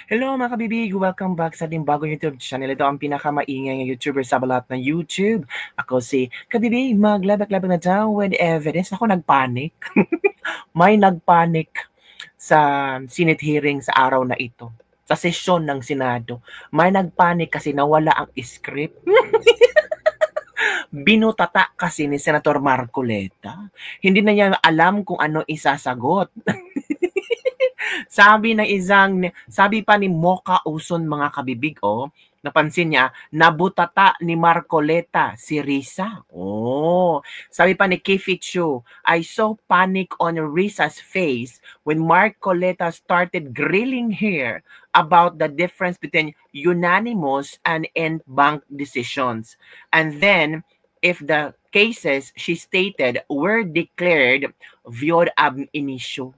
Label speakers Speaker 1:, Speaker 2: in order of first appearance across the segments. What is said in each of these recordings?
Speaker 1: Hello mga kabibig! Welcome back sa ating bagong YouTube channel. Ito ang pinakamaingay ng YouTuber sa balat ng YouTube. Ako si Kabibig, maglabak-labak na daw with evidence. Ako nagpanik. May nagpanik sa Senate hearing sa araw na ito. Sa sesyon ng Senado. May nagpanik kasi nawala ang script. Binutata kasi ni Senator Marcoleta. Hindi na niya alam kung ano isasagot. Sabi pa ni Mocha Uson mga kabibig, napansin niya, nabutata ni Marcoleta si Risa. Sabi pa ni Kifichu, I saw panic on Risa's face when Marcoleta started grilling her about the difference between unanimous and en banc decisions. And then, if the cases she stated were declared void ab initio.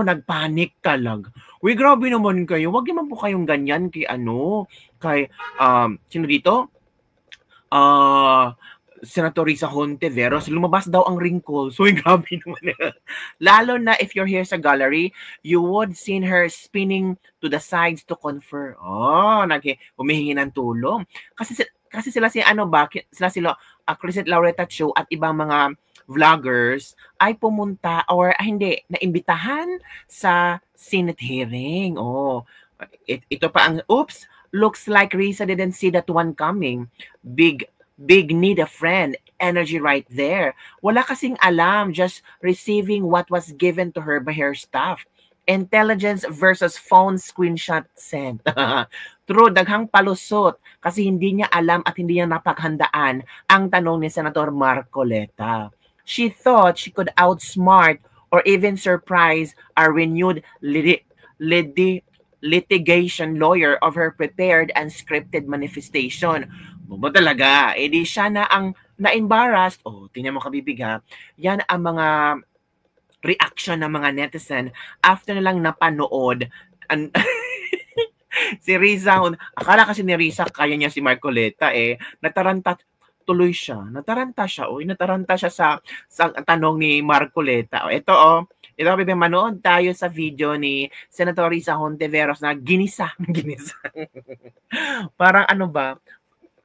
Speaker 1: Nagpanik talaga. Uy, grabe naman kayo. Wag naman po kayong ganyan kay sino dito? Senator Risa Hontiveros, lumabas daw ang wrinkles. So, grabe naman. Lalo na if you're here sa gallery, you would seen her spinning to the sides to confer. Humihingi ng tulong. Kasi sila Crisette Laureta Cho at ibang mga vloggers ay pumunta naimbitahan sa Senate hearing. Ito pa ang, oops, looks like Risa didn't see that one coming. Big need a friend. Energy right there. Wala kasing alam, just receiving what was given to her by her staff. Intelligence versus phone screenshot sent. True, daghang palusot kasi hindi niya alam at hindi niya napaghandaan ang tanong ni Senator Marcoleta. She thought she could outsmart or even surprise a renewed litigation lawyer of her prepared and scripted manifestation. Bobo talaga. Di siya na ang na-embarrassed. Tingnan mo kabibig ha. Yan ang mga reaction ng mga netizen after nilang napanood si Risa. Akala kasi ni Risa kaya niya si Marcoleta nataranta tuloy siya. Nataranta siya sa tanong ni Marcoleta. Ito manood tayo sa video ni Senator Risa Hontiveros na ginisa. Parang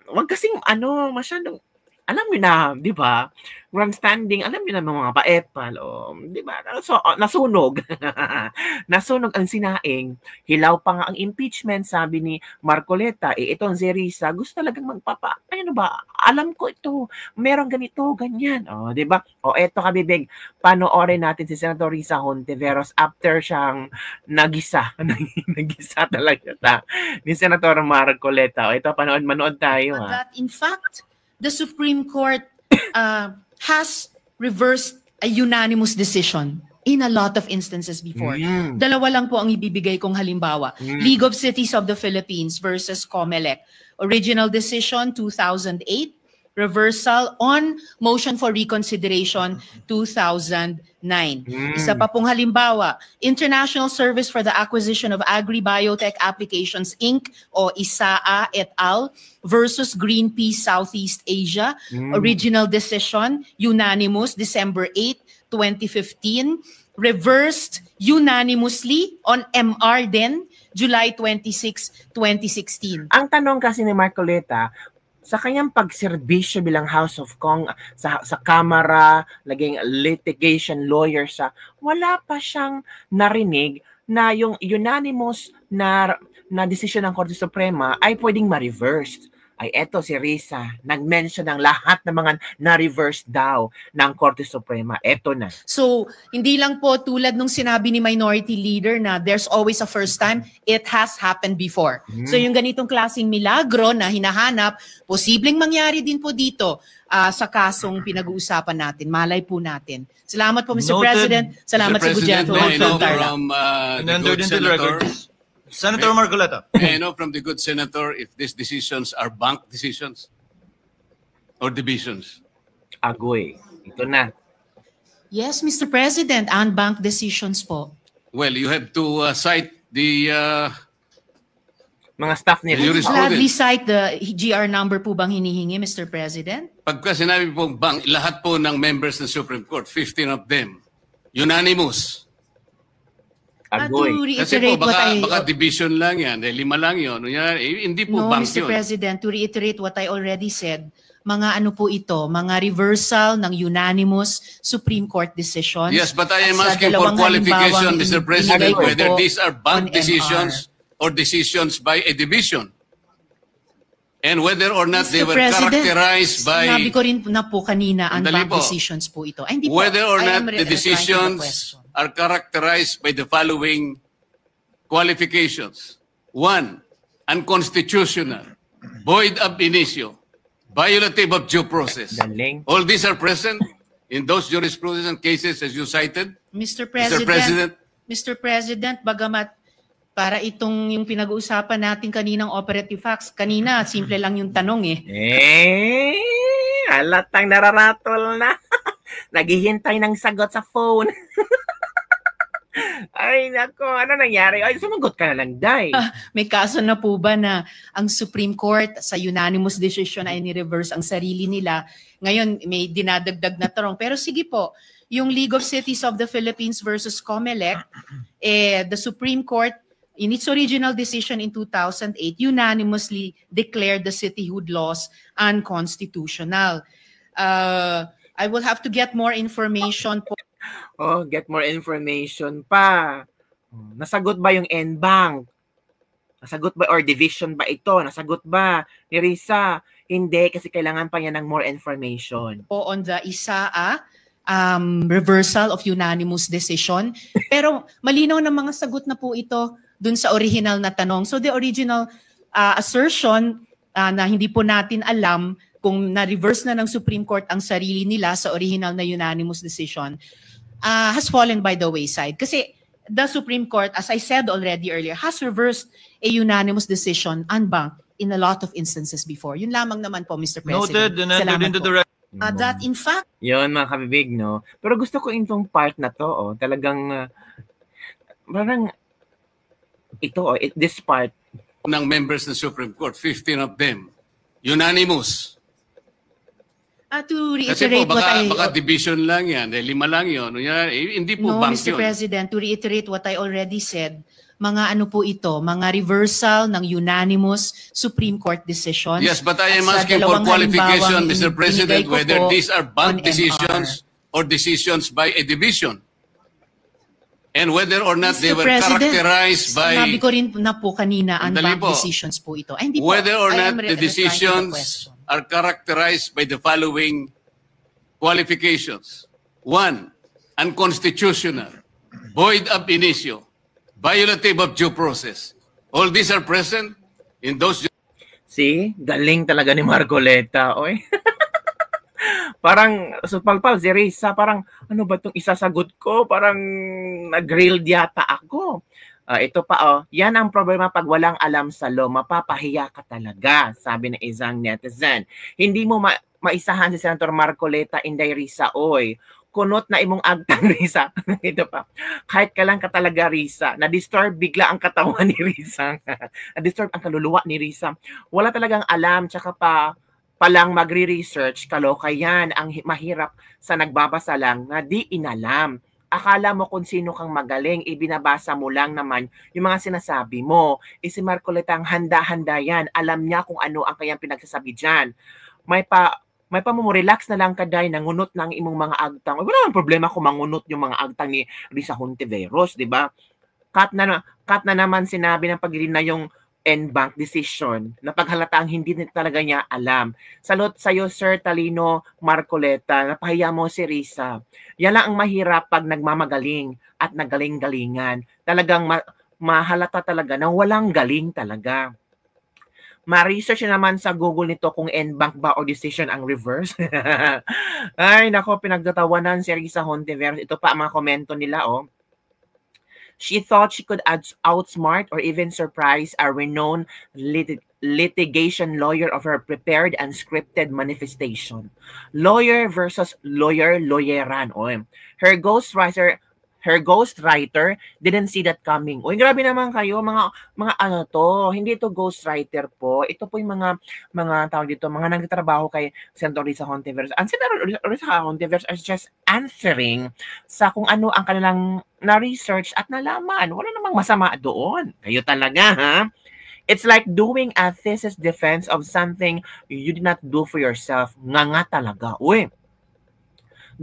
Speaker 1: wag kasing masyadong, alam mo na, di ba? Grandstanding, alam niyo na mga paepal, di ba? So, nasunog. Nasunog ang sinaing. Hilaw pa nga ang impeachment, sabi ni Marcoleta. Itong si Risa, gusto talagang alam ko ito. Merong ganito, ganyan. Di ba? Eto kabibig, panoorin natin si Senator Risa Hontiveros after siyang nagisa. Nagisa talaga ni Senator Marcoleta. Ito, manood tayo.
Speaker 2: That in fact, the Supreme Court has reversed a unanimous decision in a lot of instances before. Dalawa lang po ang ibibigay kong halimbawa. League of Cities of the Philippines versus COMELEC. Original decision, 2008. Reversal on motion for reconsideration, 2009. Isa pa pong halimbawa, International Service for the Acquisition of Agri-Biotech Applications, Inc. o ISAA et al. Versus Greenpeace Southeast Asia. Original decision, unanimous, December 8, 2015. Reversed unanimously on MR din, July 26, 2016.
Speaker 1: Ang tanong kasi ni Marcoleta, sa kanyang pagserbisyo bilang House of Kong sa Kamara, naging litigation lawyer wala pa siyang narinig na yung unanimous na desisyon ng Korte Suprema ay pwedeng ma-reverse. Eto si Risa, nag-mention ng lahat ng mga na-reverse daw ng Korte Suprema. Eto na.
Speaker 2: So, hindi lang po tulad nung sinabi ni Minority Leader na there's always a first time, it has happened before. So, yung ganitong klaseng milagro na hinahanap, posibleng mangyari din po dito sa kasong pinag-uusapan natin. Malay po natin. Salamat po, Mr. President. Salamat sa good gentleman.
Speaker 3: Senator Marcoleta.
Speaker 4: I know from the good senator if these decisions are bank decisions or divisions.
Speaker 1: Agoy. Ito na.
Speaker 2: Yes, Mr. President, unbanked decisions po.
Speaker 4: Well, you have to cite the
Speaker 1: mga staff nila.
Speaker 2: Gladly cite the GR number po bang hinihingi, Mr. President?
Speaker 4: Pagka sinabi pong bank, lahat po ng members ng Supreme Court, 15 of them, unanimous.
Speaker 1: Agoy.
Speaker 4: Kasi po, baka division lang yan. 5 lang yun. Hindi po
Speaker 2: No,
Speaker 4: bank
Speaker 2: Mr.
Speaker 4: yun.
Speaker 2: President, to reiterate what I already said, mga ano po ito, mga reversal ng unanimous Supreme Court decisions.
Speaker 4: Yes, but I am
Speaker 2: At sa
Speaker 4: asking for
Speaker 2: dalawang
Speaker 4: qualification,
Speaker 2: halimbawang
Speaker 4: Mr. President,
Speaker 2: ibinigay ko
Speaker 4: whether
Speaker 2: po
Speaker 4: these are bank
Speaker 2: on
Speaker 4: decisions or decisions by a division. And whether or not they
Speaker 2: Mr.
Speaker 4: were
Speaker 2: President,
Speaker 4: characterized by...
Speaker 2: Sinabi ko rin na po kanina ang
Speaker 4: Sandali
Speaker 2: bank
Speaker 4: po.
Speaker 2: decisions po ito. Ay, hindi po.
Speaker 4: Whether or
Speaker 2: I
Speaker 4: not
Speaker 2: am
Speaker 4: the
Speaker 2: replying to the
Speaker 4: decisions
Speaker 2: question.
Speaker 4: are characterized by the following qualifications. 1, unconstitutional, void ab initio, violative of due process.
Speaker 1: Galing.
Speaker 4: All these are present in those jurisprudence and cases as you cited.
Speaker 2: Mr.
Speaker 4: Mr.
Speaker 2: President,
Speaker 4: President,
Speaker 2: bagamat para itong yung pinag-uusapan natin kaninang operative facts, kanina simple lang yung tanong
Speaker 1: Halatang nararatol na. Naghihintay ng sagot sa phone. Ay, nako, ano nangyari? Ay, sumagot ka na lang, Day.
Speaker 2: May kaso na po ba na ang Supreme Court sa unanimous decision ay ni-reverse ang sarili nila? Ngayon, may dinadagdag na tarong. Pero sige po, yung League of Cities of the Philippines versus COMELEC, the Supreme Court, in its original decision in 2008, unanimously declared the cityhood laws unconstitutional. I will have to get more information po.
Speaker 1: Oh, get more information pa. Nasagot ba yung N-Bank? Nasagot ba or division ba ito? Nasagot ba ni Risa? Hindi, kasi kailangan pa niya ng more information.
Speaker 2: Po on the reversal of unanimous decision. Pero malinaw na mga sagot na po ito dun sa original na tanong. So the original assertion na hindi po natin alam kung na-reverse na ng Supreme Court ang sarili nila sa original na unanimous decision, has fallen by the wayside. Kasi the Supreme Court, as I said already earlier, has reversed a unanimous decision on bank in a lot of instances before. Yun lamang naman po, Mr. President.
Speaker 3: Noted and entered into the record.
Speaker 2: That in fact,
Speaker 1: Yun, mga kabibig, no? Pero gusto ko itong part na to, talagang, parang, this part,
Speaker 4: ng members ng Supreme Court, 15 of them, unanimous.
Speaker 2: to
Speaker 4: Kasi
Speaker 2: reiterate
Speaker 4: po,
Speaker 2: what I...
Speaker 4: baka division lang yan, 5 lang yun. Hindi po
Speaker 2: No,
Speaker 4: bank
Speaker 2: Mr.
Speaker 4: yun.
Speaker 2: President, to reiterate what I already said, mga ano po ito, mga reversal ng unanimous Supreme Court decisions.
Speaker 4: Yes, but I am
Speaker 2: At sa
Speaker 4: asking for
Speaker 2: dalawang
Speaker 4: qualification,
Speaker 2: halimbawang
Speaker 4: Mr. President,
Speaker 2: binigay ko
Speaker 4: whether
Speaker 2: po
Speaker 4: these are
Speaker 2: on
Speaker 4: bank decisions or decisions by a division. And whether or not they
Speaker 2: Mr.
Speaker 4: were
Speaker 2: President,
Speaker 4: characterized by...
Speaker 2: Sinabi ko rin na po kanina ang
Speaker 4: Sandali
Speaker 2: bank
Speaker 4: po.
Speaker 2: decisions po ito. Ay, hindi po.
Speaker 4: Whether or
Speaker 2: I
Speaker 4: not
Speaker 2: am
Speaker 4: the
Speaker 2: replying to the
Speaker 4: decisions
Speaker 2: question.
Speaker 4: are characterized by the following qualifications. 1, unconstitutional, void ab initio, violative of due process. All these are present in those...
Speaker 1: see, galing talaga ni Marcoleta, oy. Parang, supalpal, si Risa, parang, ano ba itong isasagot ko? Parang, nag-grilled yata ako. Ito pa, yan ang problema pag walang alam sa law, mapapahiya ka talaga, sabi ng isang netizen. Hindi mo maisahan si Senator Marcoleta, Inday Risa, oy. Kunot na imong agtang, Risa. Ito pa. Kahit ka lang ka talaga, Risa, na-disturb bigla ang katawan ni Risa. Na-disturb ang kaluluwa ni Risa. Wala talagang alam, tsaka palang magre-research, kaloka yan. Ang mahirap sa nagbabasa lang na di inalam. Akala mo kung sino kang magaling, ibinabasa mo lang naman yung mga sinasabi mo. Si Marcoleta ang handa-handa yan. Alam niya kung ano ang kanyang pinagsasabi dyan. May pa mo relax na lang kaday, nangunot ng imong mga agtang. Wala nang problema kung mangunot yung mga agtang ni Risa Hontiveros, di ba? Cut na naman sinabi ng pagdirin na yung N-Bank decision na paghalataang hindi talaga niya alam. Salot sa'yo, Sir Talino Marcoleta, napahiya mo si Risa. Yan lang ang mahirap pag nagmamagaling at nagaling-galingan. Talagang mahalata talaga na walang galing talaga. Ma-research naman sa Google nito kung N-Bank ba o decision ang reverse. Ay, nako, pinagtatawanan si Risa Hontiveros. Ito pa ang mga komento nila, oh. She thought she could outsmart or even surprise a renowned litigation lawyer of her prepared and scripted manifestation. Lawyer versus lawyer, lawyeran. Oh. Her ghostwriter her ghostwriter didn't see that coming. Uy, grabe naman kayo, mga ano to, hindi to ghostwriter po. Ito po yung mga tawag dito, mga nagtatrabaho kay Senator Risa Hontiveros. Ang Senator Risa Hontiveros is just answering sa kung ano ang kanilang na-research at nalaman. Wala namang masama doon. Kayo talaga, ha? It's like doing a thesis defense of something you did not do for yourself. Nga talaga. Uy,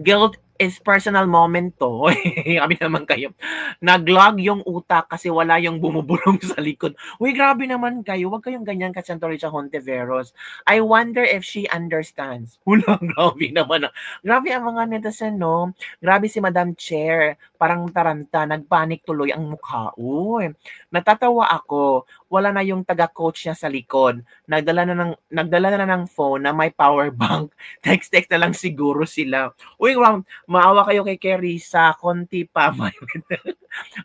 Speaker 1: guilt is personal moment to. Kami naman kayo. Nag-log yung utak kasi wala yung bumubulong sa likod. Uy, grabe naman kayo. Huwag kayong ganyan ka Senator Risa Hontiveros. I wonder if she understands. Wala, grabe naman. Grabe ang mga netizen, no? Grabe si Madam Chair. Parang taranta. Nagpanik tuloy ang mukha. Uy, natatawa ako. Wala na yung taga-coach niya sa likod. Nagdala na ng phone na may power bank. Text na lang siguro sila. Uy, maawa kayo kay Risa, konti pa.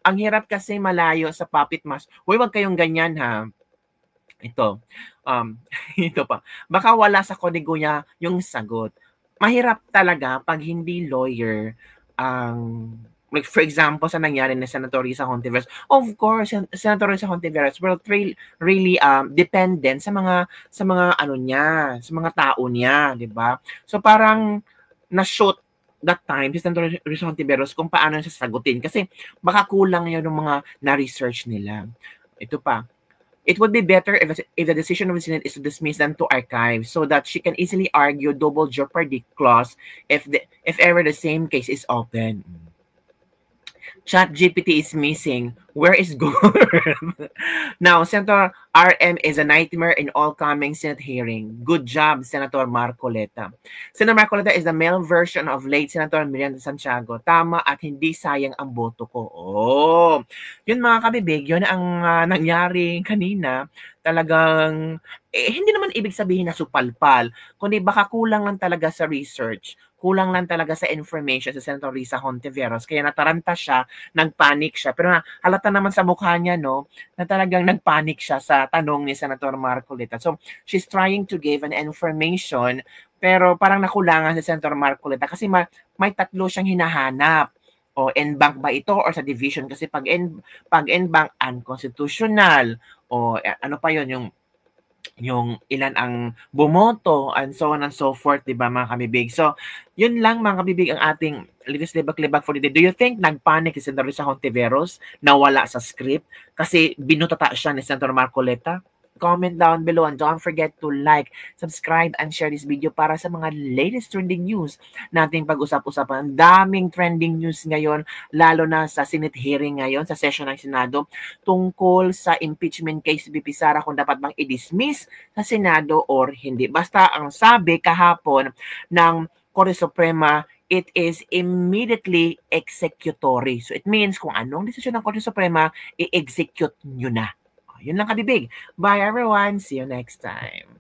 Speaker 1: Ang hirap kasi malayo sa puppet mask. Uy, wag kayong ganyan, ha. Ito. Ito pa. Baka wala sa kodigo niya yung sagot. Mahirap talaga pag hindi lawyer like for example sa nangyari ni Senator Risa Hontiveros. Of course, Senator Risa Hontiveros will really dependent sa mga ano niya, sa mga tao niya, 'di ba? So parang na-shoot that time si Senator Risa Hontiveros kung paano siya sagutin kasi baka kulang 'yon ng mga na-research nila. Ito pa. It would be better if the decision of the Senate is to dismiss them to archive so that she can easily argue double jeopardy clause if ever the same case is open. ChatGPT is missing. Where is Google? Now, Senator RM is a nightmare in all coming Senate hearing. Good job, Senator Marcoleta. Senator Marcoleta is the male version of late Senator Miranda Santiago. Tama at hindi sayang ang boto ko. Oh, yun mga kabibig, yun ang nangyari kanina. Talagang, hindi naman ibig sabihin na supalpal, kundi baka kulang lang talaga sa research. Kulang lang talaga sa information sa Senator Risa Hontiveros. Kaya nataranta siya, nagpanic siya. Pero halata naman sa mukha niya, no, na talagang nagpanic siya sa tanong ni Senator Marcoleta. So, she's trying to give an information, pero parang nakulangan si Senator Marcoleta kasi may tatlo siyang hinahanap. O en bank ba ito or sa division? Kasi pag en bank, unconstitutional. O ano pa yon yung ilan ang bumoto and so on and so forth, di ba mga kabibig? So, yun lang mga kabibig ang ating latest libag-libag for the day. Do you think nagpanic si Senator Risa Hontiveros na wala sa script kasi binutata siya ni Senator Marcoleta? Comment down below and don't forget to like, subscribe, and share this video para sa mga latest trending news nating pag-usap-usapan. Ang daming trending news ngayon, lalo na sa Senate hearing ngayon, sa session ng Senado, tungkol sa impeachment case ni VP Sara kung dapat bang i-dismiss sa Senado or hindi. Basta ang sabi kahapon ng Korte Suprema, it is immediately executory. So it means kung anong desisyon ng Korte Suprema, i-execute nyo na. Yun lang kabibig. Bye everyone. See you next time.